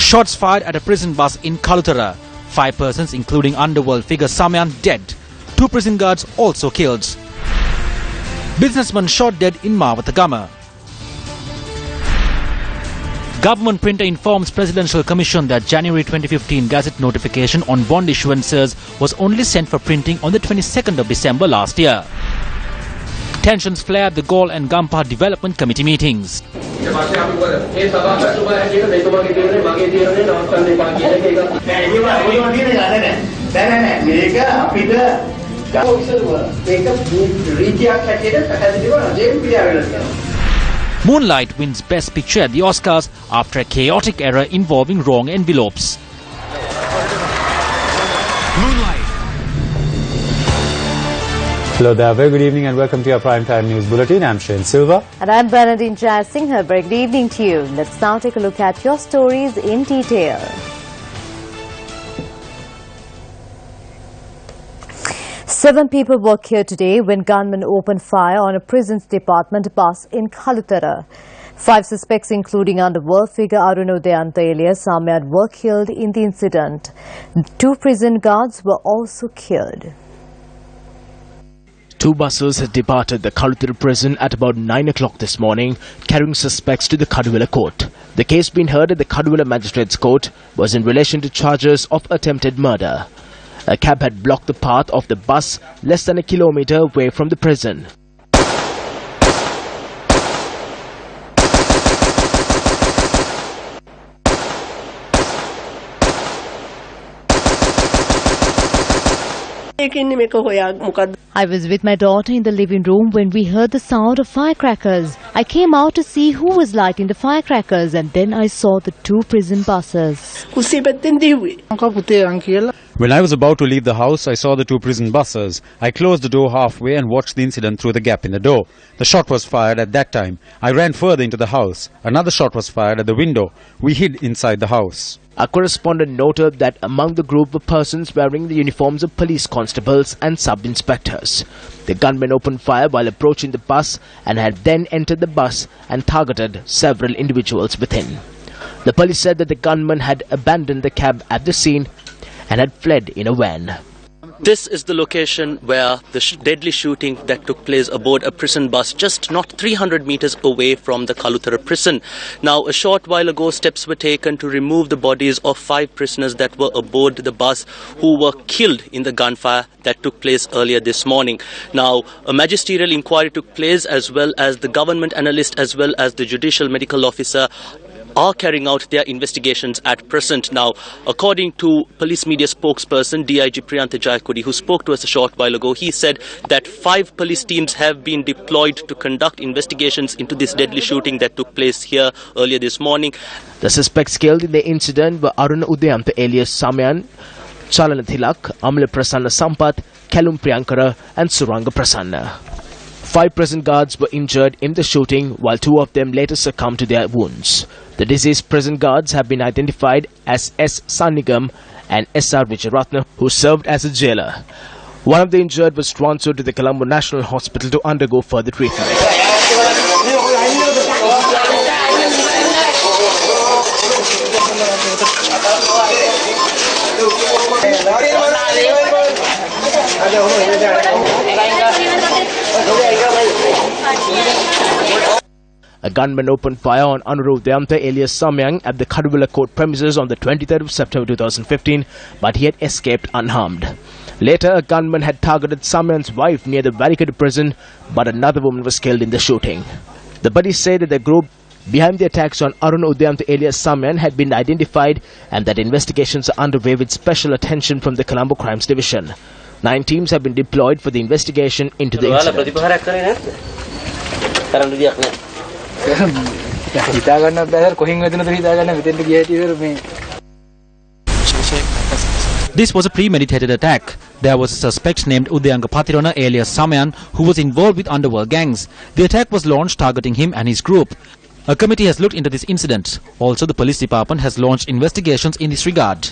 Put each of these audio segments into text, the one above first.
Shots fired at a prison bus in Kalutara. 5 persons, including underworld figure Samyan, dead. 2 prison guards also killed. Businessman shot dead in Mavatagama. Government printer informs Presidential Commission that January 2015 Gazette notification on bond issuances was only sent for printing on the 22nd of December last year. Tensions flare at the Gaul and Gampa Development Committee meetings. Moonlight wins Best Picture at the Oscars after a chaotic error involving wrong envelopes. Moonlight. Hello there, very good evening and welcome to your Primetime News Bulletin. I'm Shane Silva. And I'm Bernadine Jai Singh. Very good evening to you. Let's now take a look at your stories in detail. Seven people were killed today when gunmen opened fire on a prisons department bus in Kalutara. 5 suspects, including underworld figure Arunodayanta alias Samyad, were killed in the incident. 2 prison guards were also killed. 2 buses had departed the Kalutara prison at about 9 o'clock this morning, carrying suspects to the Kaduvela court. The case being heard at the Kaduvela Magistrates Court was in relation to charges of attempted murder. A cab had blocked the path of the bus less than a kilometre away from the prison. I was with my daughter in the living room when we heard the sound of firecrackers. I came out to see who was lighting the firecrackers, and then I saw the 2 prison buses. When I was about to leave the house, I saw the 2 prison buses. I closed the door halfway and watched the incident through the gap in the door. The shot was fired at that time. I ran further into the house. Another shot was fired at the window. We hid inside the house. A correspondent noted that among the group were persons wearing the uniforms of police constables and sub-inspectors. The gunmen opened fire while approaching the bus and had then entered the bus and targeted several individuals within. The police said that the gunmen had abandoned the cab at the scene and had fled in a van. This is the location where the deadly shooting that took place aboard a prison bus just not 300 meters away from the Kalutara prison. Now, a short while ago, steps were taken to remove the bodies of 5 prisoners that were aboard the bus who were killed in the gunfire that took place earlier this morning. Now, a magisterial inquiry took place, as well as the government analyst as well as the judicial medical officer are carrying out their investigations at present. Now, according to police media spokesperson DIG Priyantha Jayakodi, who spoke to us a short while ago, he said that 5 police teams have been deployed to conduct investigations into this deadly shooting that took place here earlier this morning. The suspects killed in the incident were Aruna Udayanta alias Samyan, Chalana Thilak, Amala Prasanna Sampath, Kalum Priyankara and Suranga Prasanna. 5 prison guards were injured in the shooting, while 2 of them later succumbed to their wounds. The deceased prison guards have been identified as S. Sanigam and S.R. Vijayaratna, who served as a jailer. One of the injured was transferred to the Colombo National Hospital to undergo further treatment. A gunman opened fire on Anurudhyanta alias Samyang at the Kaduvela court premises on the 23rd of September 2015, but he had escaped unharmed. Later, a gunman had targeted Samyang's wife near the barricaded prison, but another woman was killed in the shooting. The buddies say that the group behind the attacks on Arun Udayanta alias Samyan had been identified and that investigations are underway with special attention from the Colombo Crimes Division. 9 teams have been deployed for the investigation into the incident. This was a premeditated attack. There was a suspect named Udayanga Patirona alias Samyan who was involved with underworld gangs. The attack was launched targeting him and his group. A committee has looked into this incident. Also, the police department has launched investigations in this regard.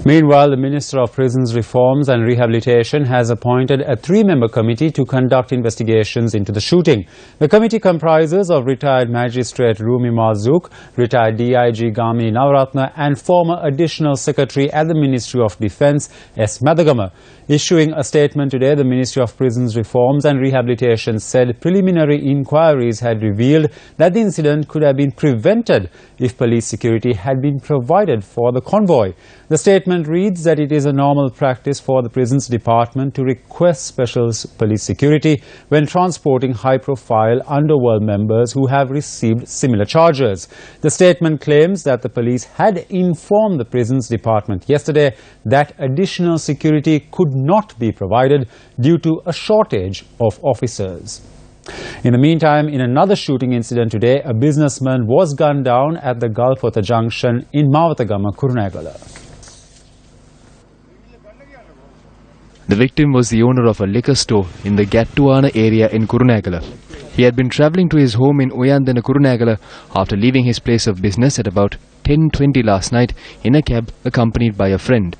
Meanwhile, the Minister of Prisons Reforms and Rehabilitation has appointed a 3-member committee to conduct investigations into the shooting. The committee comprises of retired Magistrate Rumi Marzouk, retired DIG Gami Navaratna and former Additional Secretary at the Ministry of Defence S. Madagama. Issuing a statement today, the Ministry of Prisons Reforms and Rehabilitation said preliminary inquiries had revealed that the incident could have been prevented if police security had been provided for the convoy. The statement reads that it is a normal practice for the Prisons Department to request special police security when transporting high-profile underworld members who have received similar charges. The statement claims that the police had informed the Prisons Department yesterday that additional security could not be provided due to a shortage of officers. In the meantime, in another shooting incident today, a businessman was gunned down at the Galpotha junction in Mawatagama, Kurunegala. The victim was the owner of a liquor store in the Gattuana area in Kurunegala. He had been travelling to his home in Uyandana, Kurunegala after leaving his place of business at about 10:20 last night in a cab accompanied by a friend.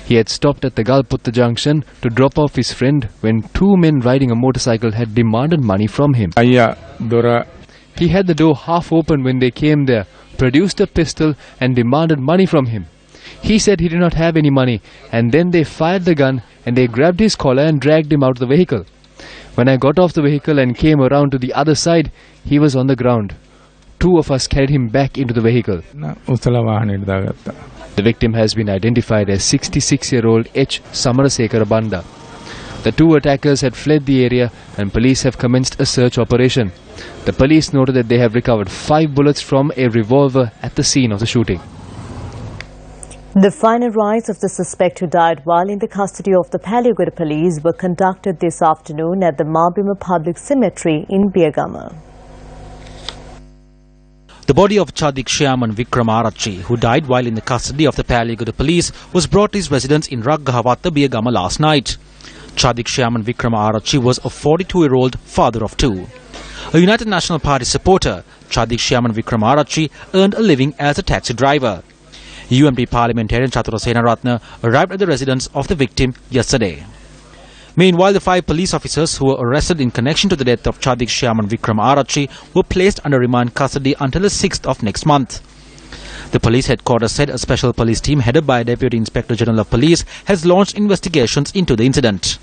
He had stopped at the Galpotha junction to drop off his friend when 2 men riding a motorcycle had demanded money from him. He had the door half open when they came there, produced a pistol and demanded money from him. He said he did not have any money, and then they fired the gun and they grabbed his collar and dragged him out of the vehicle. When I got off the vehicle and came around to the other side, he was on the ground. 2 of us carried him back into the vehicle. The victim has been identified as 66-year-old H. Samarasekara Banda. The 2 attackers had fled the area and police have commenced a search operation. The police noted that they have recovered 5 bullets from a revolver at the scene of the shooting. The final rites of the suspect who died while in the custody of the Palyaguda police were conducted this afternoon at the Mabima Public Cemetery in Biyagama. The body of Chadik Shyaman Vikramarachi, who died while in the custody of the Palyaguda police, was brought to his residence in Raggahavatta, Biyagama last night. Chadik Shyaman Vikramarachi was a 42-year-old father of 2. A United National Party supporter, Chadik Shyaman Vikramarachi earned a living as a taxi driver. UMP parliamentarian Chatura Senaratna arrived at the residence of the victim yesterday. Meanwhile, the 5 police officers who were arrested in connection to the death of Chadik Shyaman Vikramarachi were placed under remand custody until the 6th of next month. The police headquarters said a special police team headed by Deputy Inspector General of Police has launched investigations into the incident.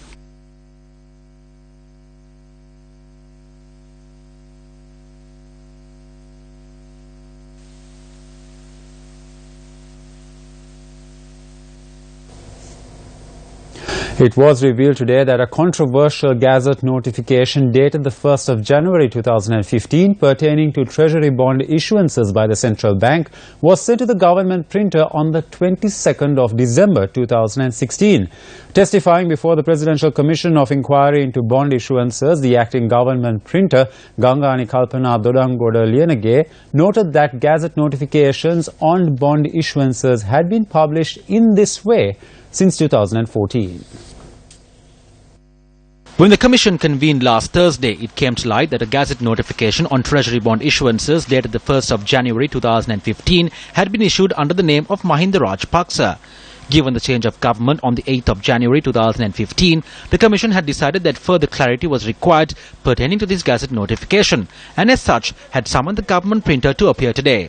It was revealed today that a controversial Gazette notification dated the 1st of January 2015 pertaining to Treasury bond issuances by the Central Bank was sent to the government printer on the 22nd of December 2016. Testifying before the Presidential Commission of Inquiry into Bond Issuances, the acting government printer, Gangani Kalpana Dodangoda Lienage, noted that Gazette notifications on bond issuances had been published in this way since 2014. When the Commission convened last Thursday, it came to light that a Gazette notification on Treasury bond issuances dated the 1st of January 2015 had been issued under the name of Mahinda Rajapaksa. Given the change of government on the 8th of January 2015, the Commission had decided that further clarity was required pertaining to this Gazette notification and as such had summoned the government printer to appear today.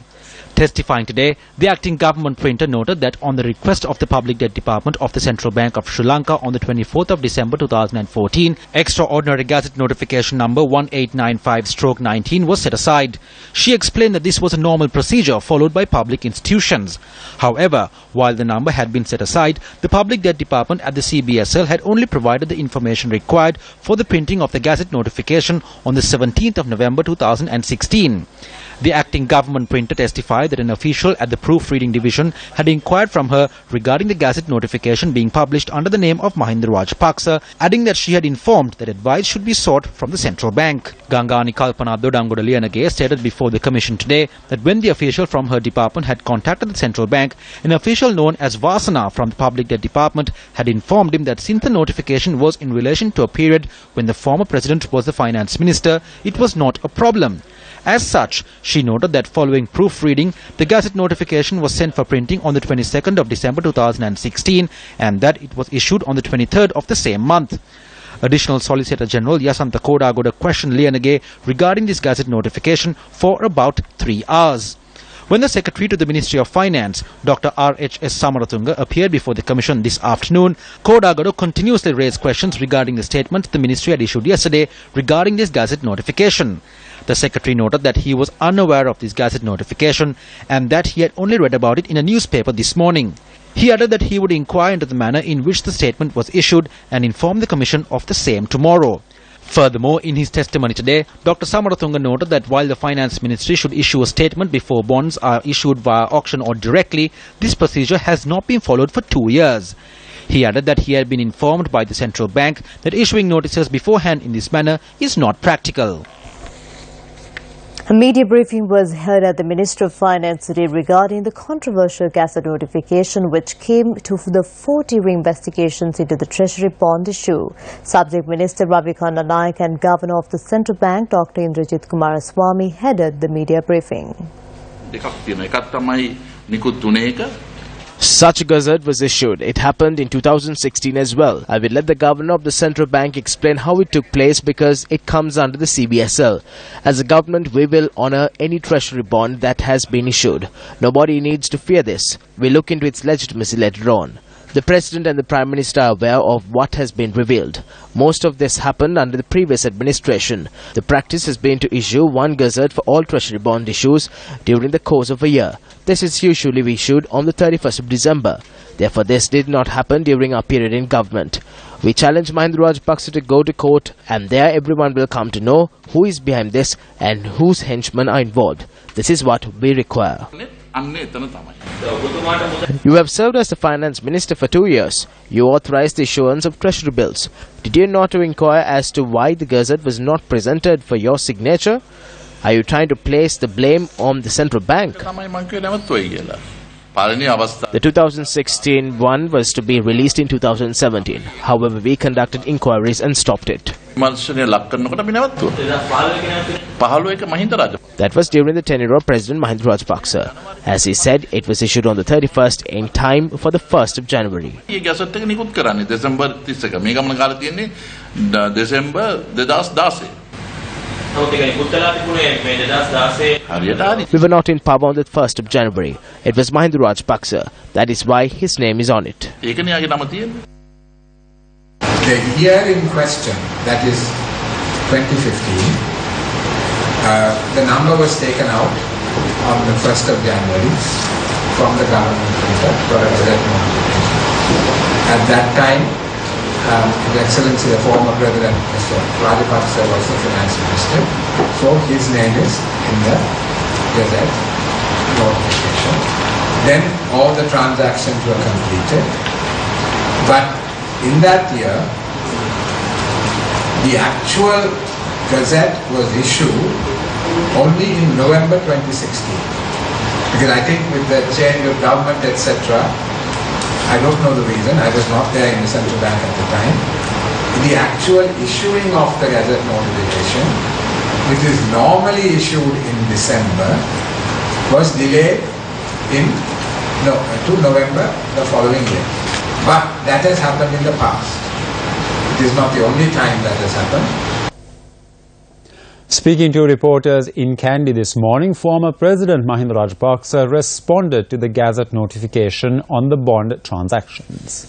Testifying today, the acting government printer noted that on the request of the Public Debt Department of the Central Bank of Sri Lanka on the 24th of December 2014, Extraordinary Gazette Notification number 1895/19 was set aside. She explained that this was a normal procedure followed by public institutions. However, while the number had been set aside, the Public Debt Department at the CBSL had only provided the information required for the printing of the Gazette Notification on the 17th of November 2016. The acting government printer testified that an official at the Proofreading Division had inquired from her regarding the Gazette notification being published under the name of Mahinda Rajapaksa, adding that she had informed that advice should be sought from the central bank. Gangani Kalpana Dodangoda Lienage stated before the Commission today that when the official from her department had contacted the central bank, an official known as Vasana from the Public Debt Department had informed him that since the notification was in relation to a period when the former president was the finance minister, it was not a problem. As such, she noted that following proofreading, the Gazette notification was sent for printing on the 22nd of December 2016 and that it was issued on the 23rd of the same month. Additional Solicitor General Yasantha Kodagoda questioned Liyanage regarding this Gazette notification for about 3 hours. When the Secretary to the Ministry of Finance, Dr. R.H.S. Samaratunga, appeared before the Commission this afternoon, Kodagoda continuously raised questions regarding the statement the Ministry had issued yesterday regarding this Gazette notification. The Secretary noted that he was unaware of this Gazette notification and that he had only read about it in a newspaper this morning. He added that he would inquire into the manner in which the statement was issued and inform the Commission of the same tomorrow. Furthermore, in his testimony today, Dr. Samaratunga noted that while the Finance Ministry should issue a statement before bonds are issued via auction or directly, this procedure has not been followed for 2 years. He added that he had been informed by the central bank that issuing notices beforehand in this manner is not practical. A media briefing was held at the Ministry of Finance today regarding the controversial Gazette notification which came to the fore during investigations into the Treasury bond issue. Subject Minister Ravikanta Naik and Governor of the Central Bank Dr. Indrajit Kumaraswamy headed the media briefing. Such gazette was issued. It happened in 2016 as well. I will let the Governor of the Central Bank explain how it took place because it comes under the CBSL. As a government, we will honour any treasury bond that has been issued. Nobody needs to fear this. We'll look into its legitimacy later on. The President and the Prime Minister are aware of what has been revealed. Most of this happened under the previous administration. The practice has been to issue one gazette for all treasury bond issues during the course of a year. This is usually issued on the 31st of December. Therefore, this did not happen during our period in government. We challenge Mahinda Rajapaksa to go to court and there everyone will come to know who is behind this and whose henchmen are involved. This is what we require. You have served as the Finance Minister for 2 years. You authorized the issuance of treasury bills. Did you not inquire as to why the gazette was not presented for your signature? Are you trying to place the blame on the central bank? The 2016 one was to be released in 2017. However, we conducted inquiries and stopped it. That was during the tenure of President Mahinda Rajapaksa. As he said, it was issued on the 31st in time for the 1st of January. We were not in power on the 1st of January. It was Mahinda Rajapaksa. That is why his name is on it. The year in question, that is 2015, the number was taken out on the 1st of January from the government printer for a gazette notification. At that time, His Excellency, the former President, Mr. Rajapaksa, was the Finance Minister, so his name is in the Gazette notification. Then all the transactions were completed, but in that year, the actual Gazette was issued only in November 2016, because I think with the change of government, etc., I don't know the reason, I was not there in the central bank at the time. The actual issuing of the Gazette notification, which is normally issued in December, was delayed to November the following year. But that has happened in the past. It is not the only time that has happened. Speaking to reporters in Kandy this morning, former President Mahinda Rajapaksa responded to the Gazette notification on the bond transactions.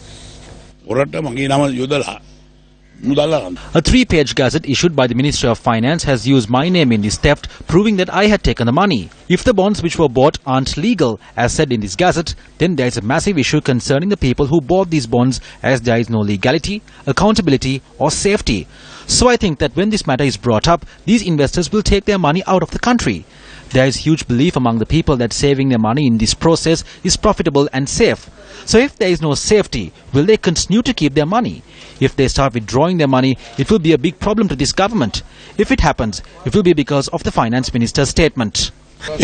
A 3-page gazette issued by the Ministry of Finance has used my name in this theft, proving that I had taken the money. If the bonds which were bought aren't legal, as said in this gazette, then there is a massive issue concerning the people who bought these bonds, as there is no legality, accountability or safety. So I think that when this matter is brought up, these investors will take their money out of the country. There is huge belief among the people that saving their money in this process is profitable and safe. So if there is no safety, will they continue to keep their money? If they start withdrawing their money, it will be a big problem to this government. If it happens, it will be because of the Finance Minister's statement. A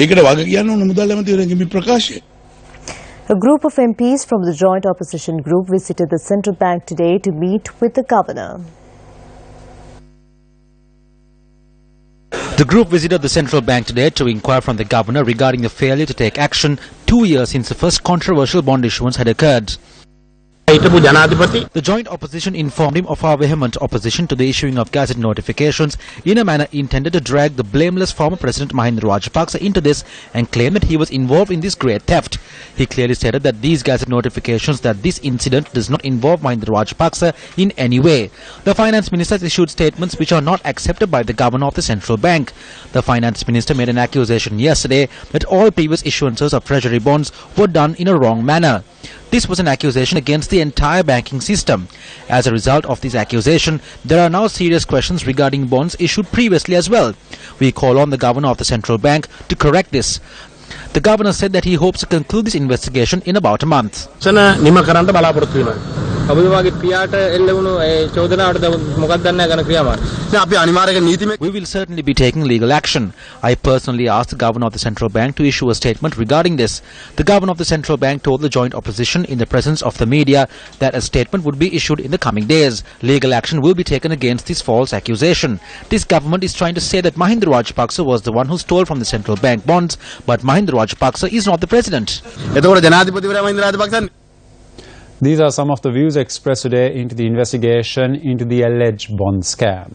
group of MPs from the joint opposition group visited the central bank today to meet with the governor. The group visited the central bank today to inquire from the governor regarding the failure to take action 2 years since the first controversial bond issuance had occurred. The joint opposition informed him of our vehement opposition to the issuing of gazette notifications in a manner intended to drag the blameless former President Mahinda Rajapaksa into this and claim that he was involved in this great theft. He clearly stated that these gazette notifications, that this incident does not involve Mahinda Rajapaksa in any way. The finance minister has issued statements which are not accepted by the governor of the central bank. The finance minister made an accusation yesterday that all previous issuances of treasury bonds were done in a wrong manner. This was an accusation against the entire banking system. As a result of this accusation, there are now serious questions regarding bonds issued previously as well. We call on the governor of the central bank to correct this. The governor said that he hopes to conclude this investigation in about a month. We will certainly be taking legal action. I personally asked the governor of the central bank to issue a statement regarding this. The governor of the central bank told the joint opposition in the presence of the media that a statement would be issued in the coming days. Legal action will be taken against this false accusation. This government is trying to say that Mahinda Rajapaksa was the one who stole from the central bank bonds, but Mahinda Rajapaksa is not the president. These are some of the views expressed today into the investigation into the alleged bond scam.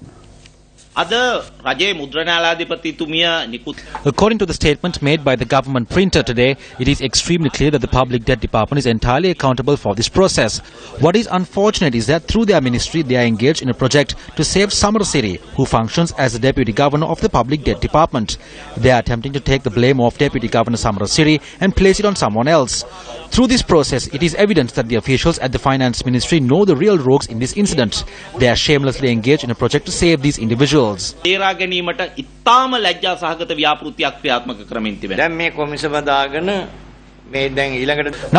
According to the statement made by the government printer today, it is extremely clear that the Public Debt Department is entirely accountable for this process. What is unfortunate is that through their ministry they are engaged in a project to save Samarsiri, who functions as the Deputy Governor of the Public Debt Department. They are attempting to take the blame of Deputy Governor Samarsiri and place it on someone else. Through this process, it is evident that the officials at the Finance Ministry know the real rogues in this incident. They are shamelessly engaged in a project to save these individuals. Now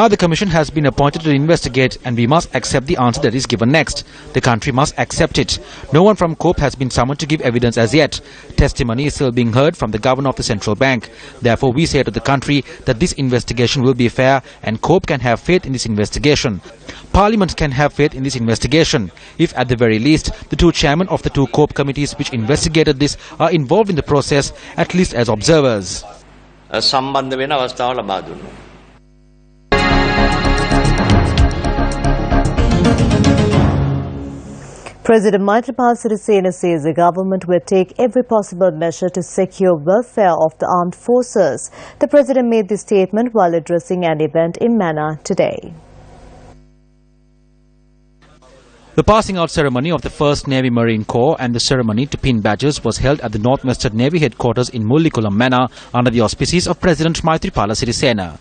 the commission has been appointed to investigate, and we must accept the answer that is given next. The country must accept it. No one from COPE has been summoned to give evidence as yet. Testimony is still being heard from the governor of the central bank. Therefore, we say to the country that this investigation will be fair and COPE can have faith in this investigation. Parliament can have faith in this investigation. If at the very least, the two chairmen of the two COPE committees which investigated this are involved in the process, at least as observers. President Maithripala Sirisena says the government will take every possible measure to secure welfare of the armed forces. The president made this statement while addressing an event in Mannar today. The passing out ceremony of the 1st Navy Marine Corps and the ceremony to pin badges was held at the Northwestern Navy headquarters in Mullikulam, Mannar under the auspices of President Maithripala Sirisena.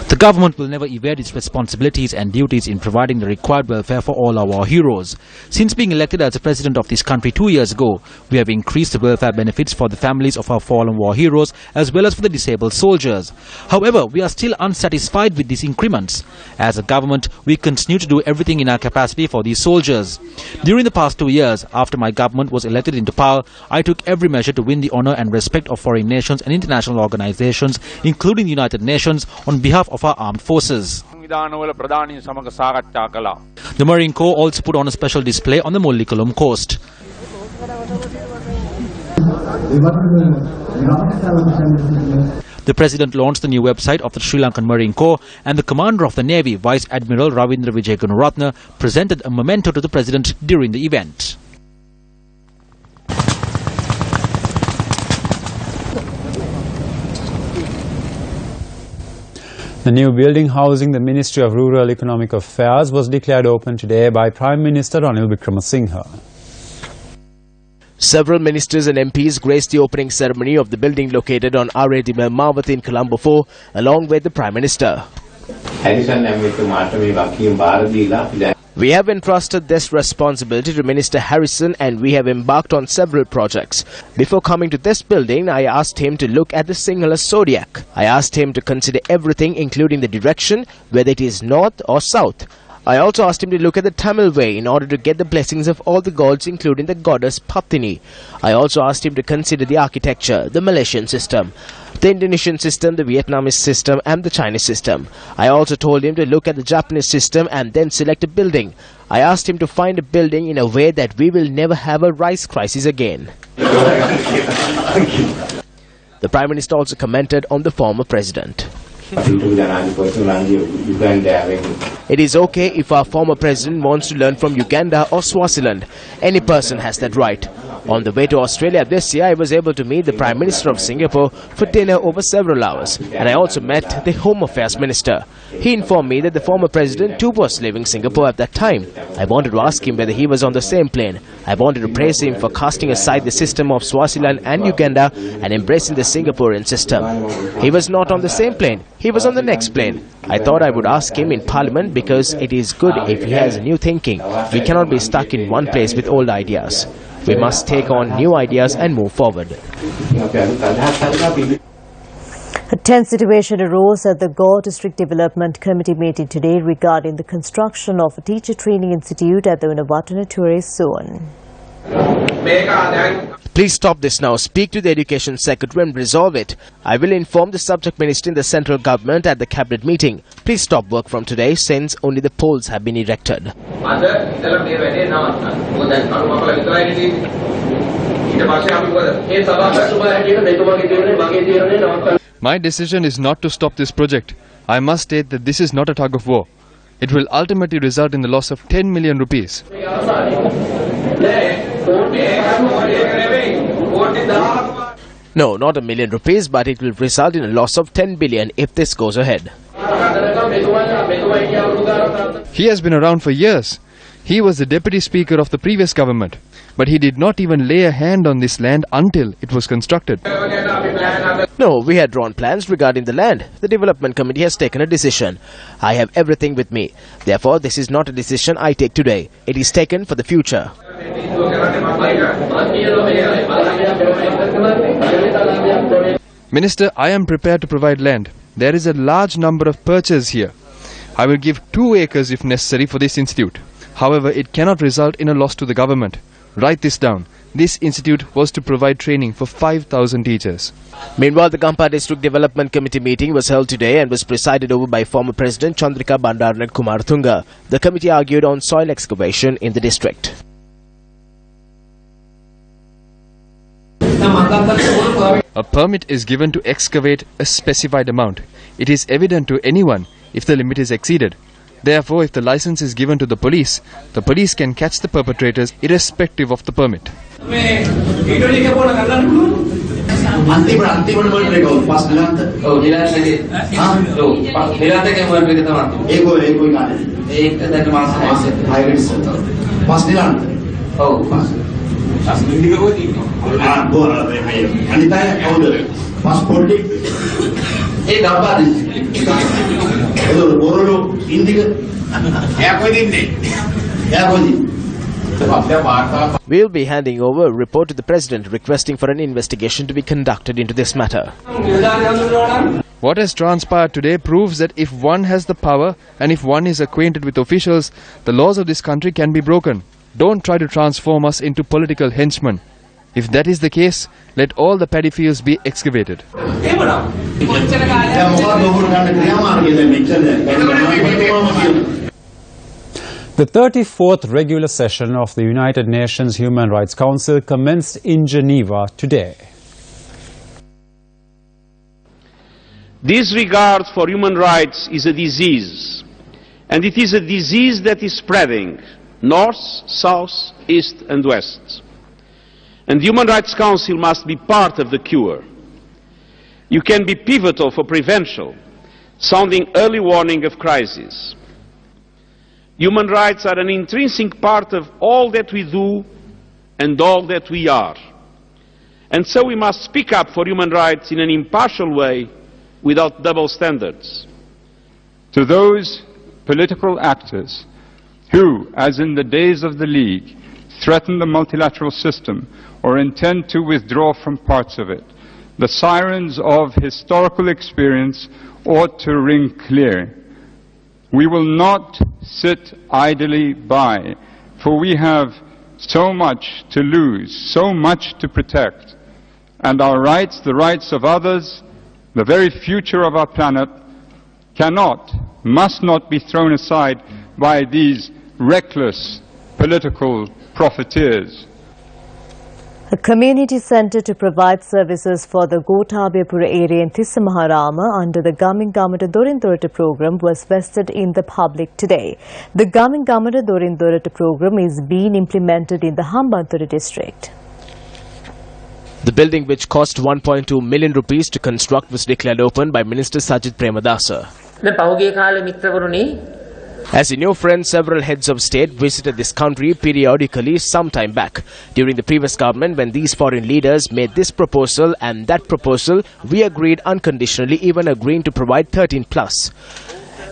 The government will never evade its responsibilities and duties in providing the required welfare for all our war heroes. Since being elected as the president of this country 2 years ago, we have increased the welfare benefits for the families of our fallen war heroes as well as for the disabled soldiers. However, we are still unsatisfied with these increments. As a government, we continue to do everything in our capacity for these soldiers. During the past 2 years, after my government was elected into power, I took every measure to win the honor and respect of foreign nations and international organizations, including the United Nations, on behalf of our armed forces. The Marine Corps also put on a special display on the Mullikulam coast. The President launched the new website of the Sri Lankan Marine Corps, and the Commander of the Navy, Vice Admiral Ravindra Vijay Gunaratne, presented a memento to the President during the event. The new building housing the Ministry of Rural Economic Affairs was declared open today by Prime Minister Ranil Wickremesinghe. Several ministers and MPs graced the opening ceremony of the building located on R.A. Mawat in Colombo 4, along with the Prime Minister. We have entrusted this responsibility to Minister Harrison and we have embarked on several projects. Before coming to this building, I asked him to look at the Sinhala zodiac. I asked him to consider everything including the direction, whether it is north or south. I also asked him to look at the Tamil way in order to get the blessings of all the gods, including the goddess Pattini. I also asked him to consider the architecture, the Malaysian system, the Indonesian system, the Vietnamese system and the Chinese system. I also told him to look at the Japanese system and then select a building. I asked him to find a building in a way that we will never have a rice crisis again. The Prime Minister also commented on the former president. It is okay if our former president wants to learn from Uganda or Swaziland. Any person has that right. On the way to Australia this year, I was able to meet the Prime Minister of Singapore for dinner over several hours, and I also met the Home Affairs Minister. He informed me that the former president too was leaving Singapore at that time. I wanted to ask him whether he was on the same plane. I wanted to praise him for casting aside the system of Swaziland and Uganda and embracing the Singaporean system. He was not on the same plane. He was on the next plane. I thought I would ask him in Parliament because it is good if he has new thinking. We cannot be stuck in one place with old ideas. We must take on new ideas and move forward. A tense situation arose at the Gaur District Development Committee meeting today regarding the construction of a teacher training institute at the Unawatana tourist zone. Please stop this now. Speak to the Education Secretary and resolve it. I will inform the subject minister in the central government at the cabinet meeting. Please stop work from today since only the poles have been erected. My decision is not to stop this project. I must state that this is not a tug of war. It will ultimately result in the loss of 10 million rupees. No, not $1 million, but it will result in a loss of 10 billion if this goes ahead. He has been around for years. He was the deputy speaker of the previous government, but he did not even lay a hand on this land until it was constructed. No, we had drawn plans regarding the land. The development committee has taken a decision. I have everything with me. Therefore, this is not a decision I take today. It is taken for the future. Minister, I am prepared to provide land. There is a large number of perches here. I will give 2 acres if necessary for this institute. However, it cannot result in a loss to the government. Write this down. This institute was to provide training for 5,000 teachers. Meanwhile, the Kampa District Development Committee meeting was held today and was presided over by former President Chandrika Bandaranath Kumarthunga. The committee argued on soil excavation in the district. A permit is given to excavate a specified amount. It is evident to anyone if the limit is exceeded. Therefore, if the license is given to the police can catch the perpetrators irrespective of the permit. We will be handing over a report to the President requesting for an investigation to be conducted into this matter. What has transpired today proves that if one has the power and if one is acquainted with officials, the laws of this country can be broken. Don't try to transform us into political henchmen. If that is the case, let all the paddy fields be excavated. The 34th regular session of the United Nations Human Rights Council commenced in Geneva today. Disregard for human rights is a disease, and it is a disease that is spreading north, south, east and west. And the Human Rights Council must be part of the cure. You can be pivotal for prevention, sounding early warning of crises. Human rights are an intrinsic part of all that we do and all that we are. And so we must speak up for human rights in an impartial way, without double standards. To those political actors who, as in the days of the League, threaten the multilateral system or intend to withdraw from parts of it, the sirens of historical experience ought to ring clear. We will not sit idly by, for we have so much to lose, so much to protect, and our rights, the rights of others, the very future of our planet, must not be thrown aside by these reckless political profiteers. A community centre to provide services for the Gotabiyapura area in Tissamaharama under the Gamin Gamata Dorindorata program was vested in the public today. The Gamin Gamata Dorindorata program is being implemented in the Hambantota district. The building, which cost 1.2 million rupees to construct, was declared open by Minister Sajid Premadasa. As you know, friends, several heads of state visited this country periodically some time back. During the previous government, when these foreign leaders made this proposal and that proposal, we agreed unconditionally, even agreeing to provide 13 plus.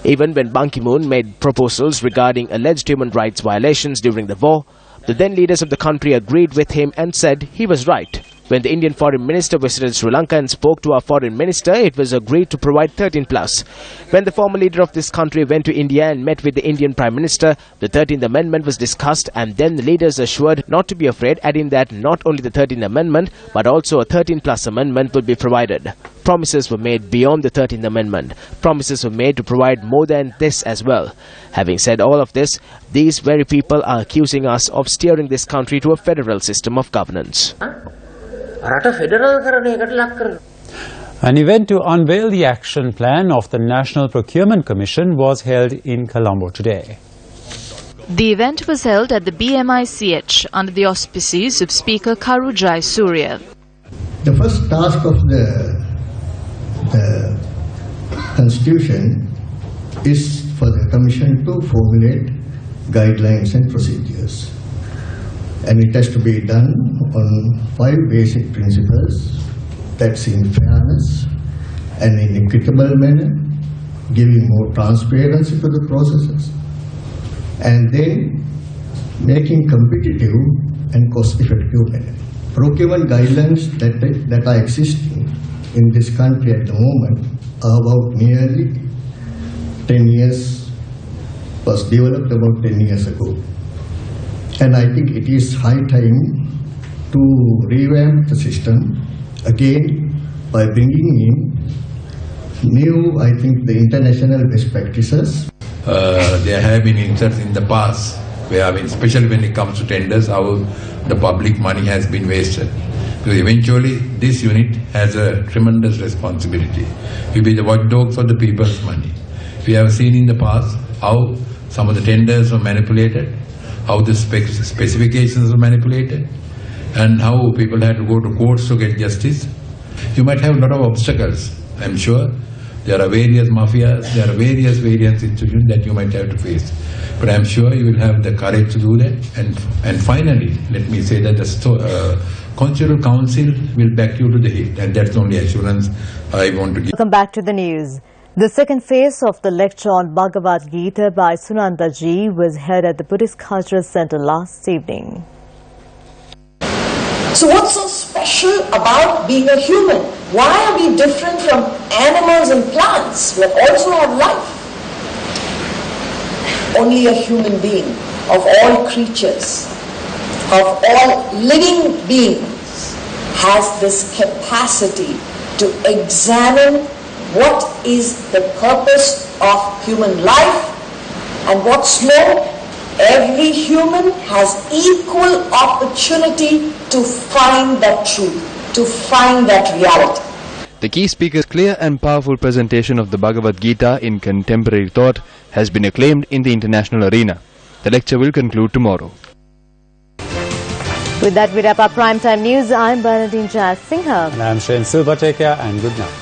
Even when Ban Ki-moon made proposals regarding alleged human rights violations during the war, the then leaders of the country agreed with him and said he was right. When the Indian Foreign Minister visited Sri Lanka and spoke to our Foreign Minister, it was agreed to provide 13 plus. When the former leader of this country went to India and met with the Indian Prime Minister, the 13th Amendment was discussed, and then the leaders assured not to be afraid, adding that not only the 13th Amendment but also a 13 plus amendment would be provided. Promises were made beyond the 13th Amendment. Promises were made to provide more than this as well. Having said all of this, these very people are accusing us of steering this country to a federal system of governance. An event to unveil the action plan of the National Procurement Commission was held in Colombo today. The event was held at the BMICH under the auspices of Speaker Karu Jai Surya. The first task of the Constitution is for the Commission to formulate guidelines and procedures. And it has to be done on 5 basic principles. That's in fairness and in equitable manner, giving more transparency to the processes, and then making competitive and cost-effective manner. Procurement guidelines that are existing in this country at the moment are about nearly 10 years, was developed about 10 years ago. And I think it is high time to revamp the system again by bringing in new, I think, the international best practices. There have been instances in the past where, especially when it comes to tenders, how the public money has been wasted. Because eventually this unit has a tremendous responsibility. We be the watchdogs of the people's money. We have seen in the past how some of the tenders were manipulated, how the specifications were manipulated, and how people had to go to courts to get justice. You might have a lot of obstacles, I'm sure. There are various mafias, there are various institutions that you might have to face. But I'm sure you will have the courage to do that. And finally, let me say that the Constitutional Council will back you to the hilt, and that's the only assurance I want to give. Welcome back to the news. The second phase of the lecture on Bhagavad Gita by Sunanda Ji was held at the Buddhist Cultural Center last evening. So what's so special about being a human? Why are we different from animals and plants who also have life? Only a human being, of all creatures, of all living beings, has this capacity to examine what is the purpose of human life, and what's more, every human has equal opportunity to find that truth, to find that reality. The key speaker's clear and powerful presentation of the Bhagavad Gita in contemporary thought has been acclaimed in the international arena. The lecture will conclude tomorrow. With that, we wrap up Primetime News. I'm Bernadine Jazz Singha. And I'm Shane Silvertaker, and good night.